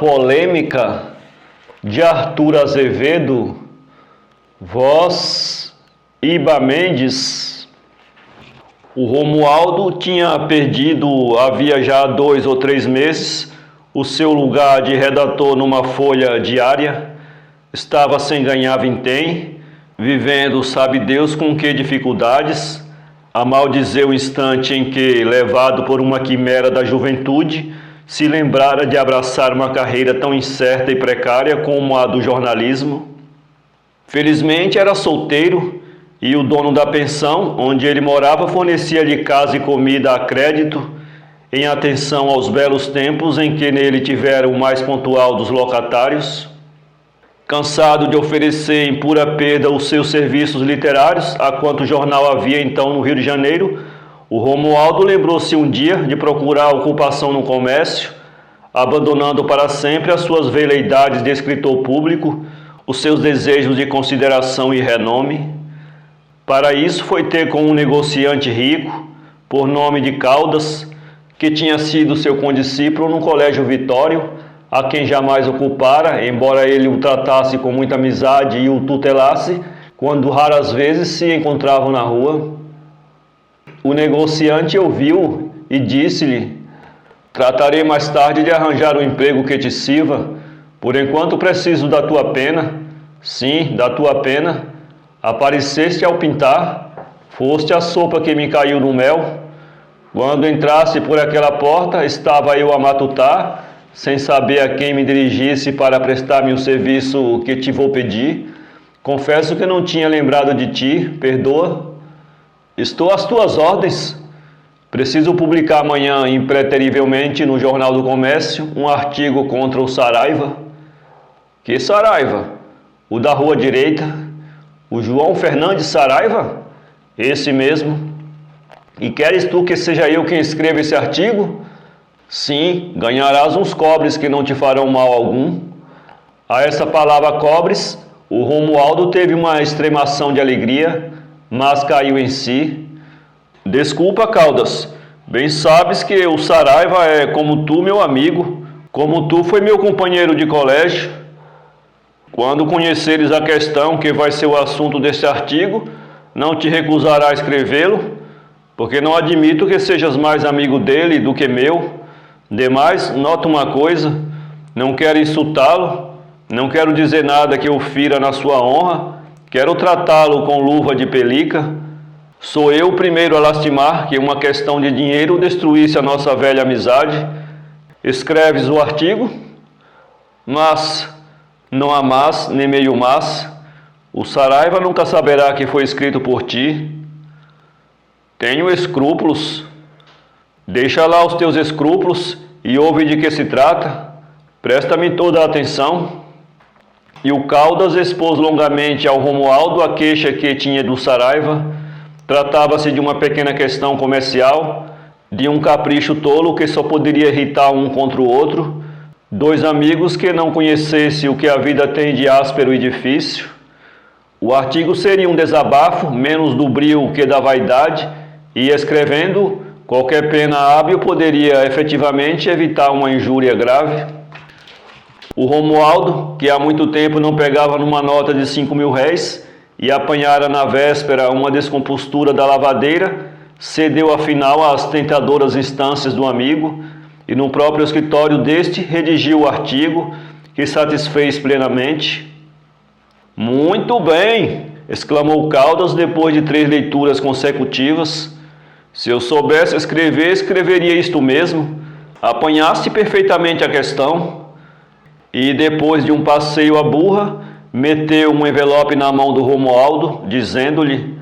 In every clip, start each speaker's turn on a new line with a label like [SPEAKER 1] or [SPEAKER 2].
[SPEAKER 1] polêmica de Arthur Azevedo, voz Iba Mendes. O Romualdo tinha perdido, havia já 2 ou 3 meses, o seu lugar de redator numa folha diária. Estava sem ganhar vintém, vivendo sabe Deus com que dificuldades, a maldizer o instante em que, levado por uma quimera da juventude, se lembrara de abraçar uma carreira tão incerta e precária como a do jornalismo. Felizmente era solteiro e o dono da pensão, onde ele morava, fornecia-lhe casa e comida a crédito, em atenção aos belos tempos em que nele tivera o mais pontual dos locatários. Cansado de oferecer em pura perda os seus serviços literários a quanto jornal havia então no Rio de Janeiro, o Romualdo lembrou-se um dia de procurar ocupação no comércio, abandonando para sempre as suas veleidades de escritor público, os seus desejos de consideração e renome. Para isso foi ter com um negociante rico, por nome de Caldas, que tinha sido seu condiscípulo no Colégio Vitório, a quem jamais ocupara, embora ele o tratasse com muita amizade e o tutelasse, quando raras vezes se encontravam na rua. O negociante ouviu e disse-lhe: tratarei mais tarde de arranjar um emprego que te sirva. Por enquanto preciso da tua pena. Sim, da tua pena. Apareceste ao pintar, foste a sopa que me caiu no mel. Quando entrasse por aquela porta, estava eu a matutar, sem saber a quem me dirigisse para prestar-me o serviço que te vou pedir. Confesso que não tinha lembrado de ti, perdoa. Estou às tuas ordens. Preciso publicar amanhã, impreterivelmente, no Jornal do Comércio, um artigo contra o Saraiva. Que Saraiva? O da rua direita? O João Fernandes Saraiva? Esse mesmo. E queres tu que seja eu quem escreva esse artigo? Sim, ganharás uns cobres que não te farão mal algum. A essa palavra cobres, o Romualdo teve uma extremação de alegria, mas caiu em si. Desculpa, Caldas, bem sabes que o Saraiva é como tu, meu amigo, como tu foi meu companheiro de colégio. Quando conheceres a questão que vai ser o assunto deste artigo, não te recusará a escrevê-lo, porque não admito que sejas mais amigo dele do que meu. Demais, nota uma coisa, não quero insultá-lo, não quero dizer nada que eu fira na sua honra, quero tratá-lo com luva de pelica. Sou eu o primeiro a lastimar que uma questão de dinheiro destruísse a nossa velha amizade. Escreves o artigo? Mas, não há mas, nem meio mas, o Saraiva nunca saberá que foi escrito por ti. Tenho escrúpulos. Deixa lá os teus escrúpulos e ouve de que se trata. Presta-me toda a atenção. E o Caldas expôs longamente ao Romualdo a queixa que tinha do Saraiva. Tratava-se de uma pequena questão comercial, de um capricho tolo que só poderia irritar um contra o outro, 2 amigos que não conhecessem o que a vida tem de áspero e difícil. O artigo seria um desabafo, menos do brio que da vaidade, e escrevendo, qualquer pena hábil poderia efetivamente evitar uma injúria grave. O Romualdo, que há muito tempo não pegava numa nota de 5.000 réis e apanhara na véspera uma descompostura da lavadeira, cedeu afinal às tentadoras instâncias do amigo e no próprio escritório deste redigiu o artigo, que satisfez plenamente. Muito bem! Exclamou Caldas depois de 3 leituras consecutivas. Se eu soubesse escrever, escreveria isto mesmo. Apanhaste perfeitamente a questão. E depois de um passeio à burra, meteu um envelope na mão do Romualdo, dizendo-lhe: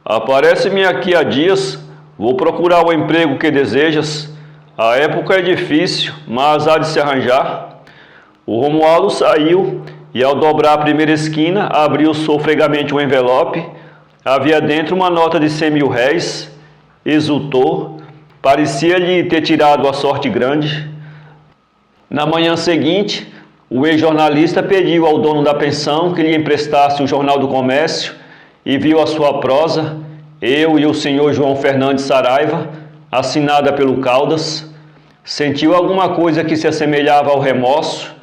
[SPEAKER 1] aparece-me aqui há dias, vou procurar o emprego que desejas. A época é difícil, mas há de se arranjar. O Romualdo saiu e, ao dobrar a primeira esquina, abriu sofregamente o envelope. Havia dentro uma nota de 100.000 réis. Exultou, parecia-lhe ter tirado a sorte grande. Na manhã seguinte, o ex-jornalista pediu ao dono da pensão que lhe emprestasse o Jornal do Comércio e viu a sua prosa, Eu e o senhor João Fernandes Saraiva, assinada pelo Caldas. Sentiu alguma coisa que se assemelhava ao remorso,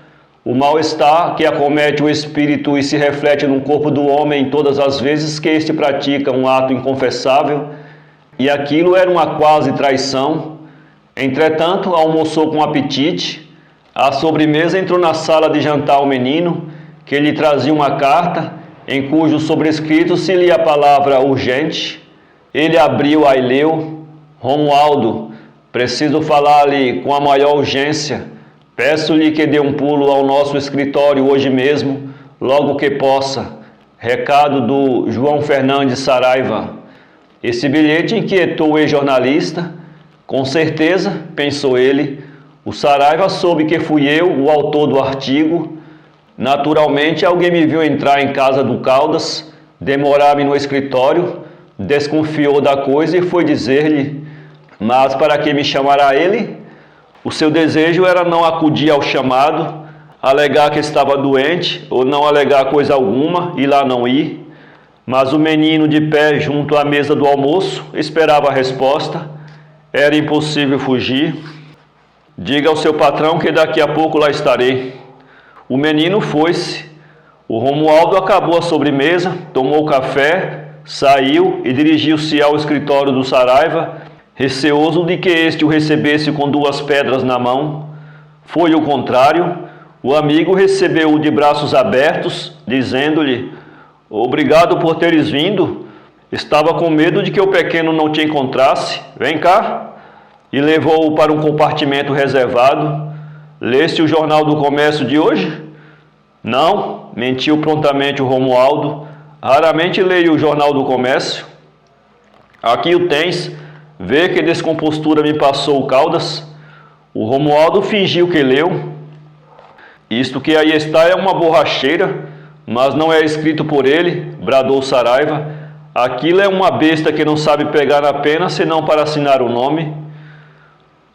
[SPEAKER 1] o mal-estar que acomete o espírito e se reflete no corpo do homem todas as vezes que este pratica um ato inconfessável, e aquilo era uma quase traição. Entretanto, almoçou com apetite. À sobremesa entrou na sala de jantar o menino, que lhe trazia uma carta, em cujo sobrescrito se lia a palavra urgente. Ele abriu-a e leu: Romualdo, preciso falar-lhe com a maior urgência. Peço-lhe que dê um pulo ao nosso escritório hoje mesmo, logo que possa. Recado do João Fernandes Saraiva. Esse bilhete inquietou o ex-jornalista. Com certeza, pensou ele, o Saraiva soube que fui eu o autor do artigo. Naturalmente, alguém me viu entrar em casa do Caldas, demorar-me no escritório, desconfiou da coisa e foi dizer-lhe: mas para que me chamará ele? O seu desejo era não acudir ao chamado, alegar que estava doente ou não alegar coisa alguma e lá não ir. Mas o menino, de pé junto à mesa do almoço, esperava a resposta. Era impossível fugir. Diga ao seu patrão que daqui a pouco lá estarei. O menino foi-se. O Romualdo acabou a sobremesa, tomou café, saiu e dirigiu-se ao escritório do Saraiva, receoso de que este o recebesse com duas pedras na mão. Foi o contrário. O amigo recebeu-o de braços abertos, dizendo-lhe: obrigado por teres vindo. Estava com medo de que o pequeno não te encontrasse. Vem cá. E levou-o para um compartimento reservado. Leste o Jornal do Comércio de hoje? Não, mentiu prontamente o Romualdo. Raramente leio o Jornal do Comércio. Aqui o tens. Vê que descompostura me passou o Caldas. O Romualdo fingiu que leu. Isto que aí está é uma borracheira, mas não é escrito por ele, bradou Saraiva. Aquilo é uma besta que não sabe pegar na pena senão para assinar o nome.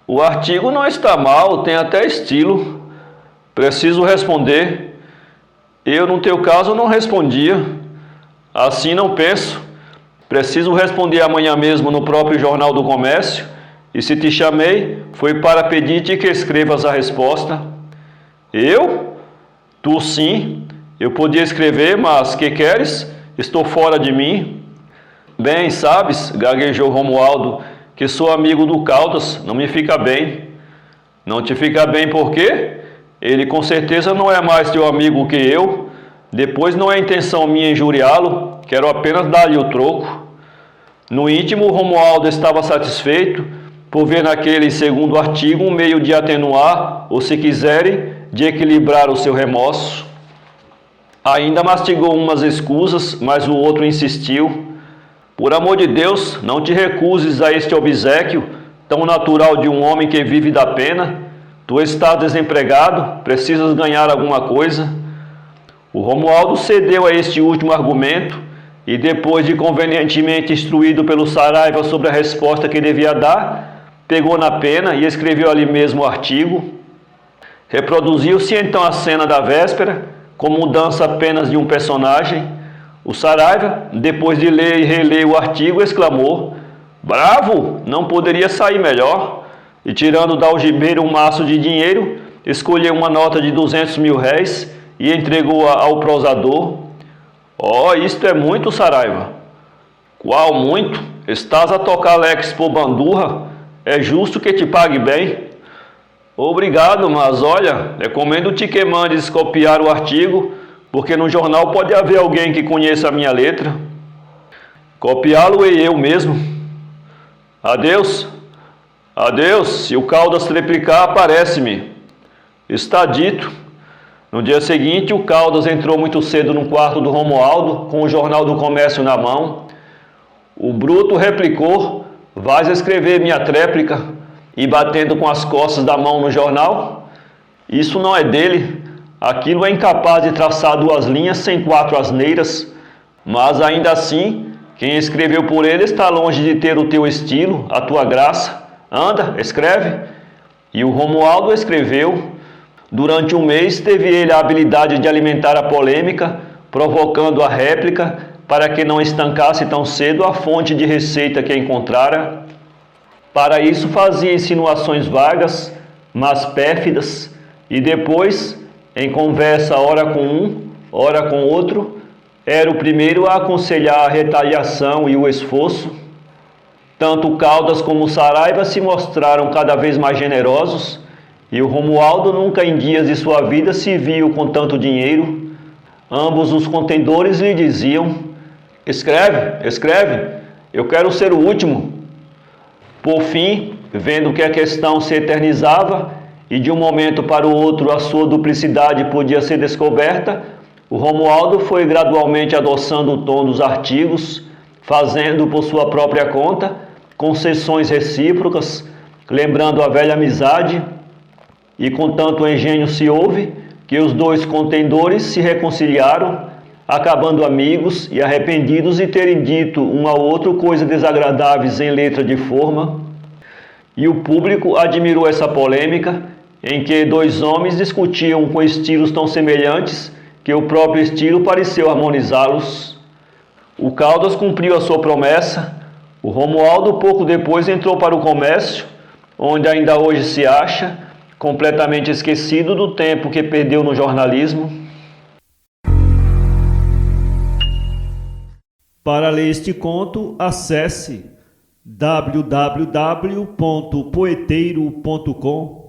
[SPEAKER 1] O artigo não está mal, tem até estilo. Preciso responder. Eu, no teu caso, não respondia. Assim não penso. Preciso responder amanhã mesmo no próprio Jornal do Comércio. E se te chamei, foi para pedir-te que escrevas a resposta. Eu? Tu sim. Eu podia escrever, mas que queres? Estou fora de mim. Bem, sabes, gaguejou Romualdo, que sou amigo do Caldas, não me fica bem. Não te fica bem por quê? Ele com certeza não é mais teu amigo que eu. Depois não é intenção minha injuriá-lo, quero apenas dar-lhe o troco. No íntimo, Romualdo estava satisfeito por ver naquele segundo artigo um meio de atenuar, ou se quiserem, de equilibrar o seu remorso. Ainda mastigou umas escusas, mas o outro insistiu. Por amor de Deus, não te recuses a este obséquio tão natural de um homem que vive da pena. Tu estás desempregado, precisas ganhar alguma coisa. O Romualdo cedeu a este último argumento e, depois de convenientemente instruído pelo Saraiva sobre a resposta que devia dar, pegou na pena e escreveu ali mesmo o artigo. Reproduziu-se então a cena da véspera, com mudança apenas de um personagem. O Saraiva, depois de ler e reler o artigo, exclamou: bravo, não poderia sair melhor. E tirando da algibeira um maço de dinheiro, escolheu uma nota de 200 mil réis e entregou-a ao prosador. Oh, isto é muito, Saraiva. Qual muito? Estás a tocar Lex por bandurra? É justo que te pague bem. Obrigado, mas olha, recomendo-te que mandes copiar o artigo, porque no jornal pode haver alguém que conheça a minha letra. Copiá-lo-ei eu mesmo. Adeus. Adeus, se o Caldas triplicar, aparece-me. Está dito. No dia seguinte, o Caldas entrou muito cedo no quarto do Romualdo, com o Jornal do Comércio na mão. O bruto replicou: vais escrever minha tréplica? E batendo com as costas da mão no jornal. Isso não é dele. Aquilo é incapaz de traçar duas linhas sem quatro asneiras. Mas ainda assim, quem escreveu por ele está longe de ter o teu estilo, a tua graça. Anda, escreve. E o Romualdo escreveu. Durante um mês teve ele a habilidade de alimentar a polêmica, provocando a réplica, para que não estancasse tão cedo a fonte de receita que encontrara. Para isso fazia insinuações vagas, mas pérfidas, e depois, em conversa ora com um, ora com outro, era o primeiro a aconselhar a retaliação e o esforço. Tanto Caldas como Saraiva se mostraram cada vez mais generosos, e o Romualdo nunca em dias de sua vida se viu com tanto dinheiro. Ambos os contendores lhe diziam: escreve, escreve, eu quero ser o último. Por fim, vendo que a questão se eternizava e de um momento para o outro a sua duplicidade podia ser descoberta, o Romualdo foi gradualmente adoçando o tom dos artigos, fazendo por sua própria conta concessões recíprocas, lembrando a velha amizade, e com tanto engenho se houve que os dois contendores se reconciliaram, acabando amigos e arrependidos de terem dito um ao outro coisas desagradáveis em letra de forma. E o público admirou essa polêmica, em que dois homens discutiam com estilos tão semelhantes que o próprio estilo pareceu harmonizá-los. O Caldas cumpriu a sua promessa. O Romualdo pouco depois entrou para o comércio, onde ainda hoje se acha, completamente esquecido do tempo que perdeu no jornalismo.
[SPEAKER 2] Para ler este conto, acesse www.poeteiro.com.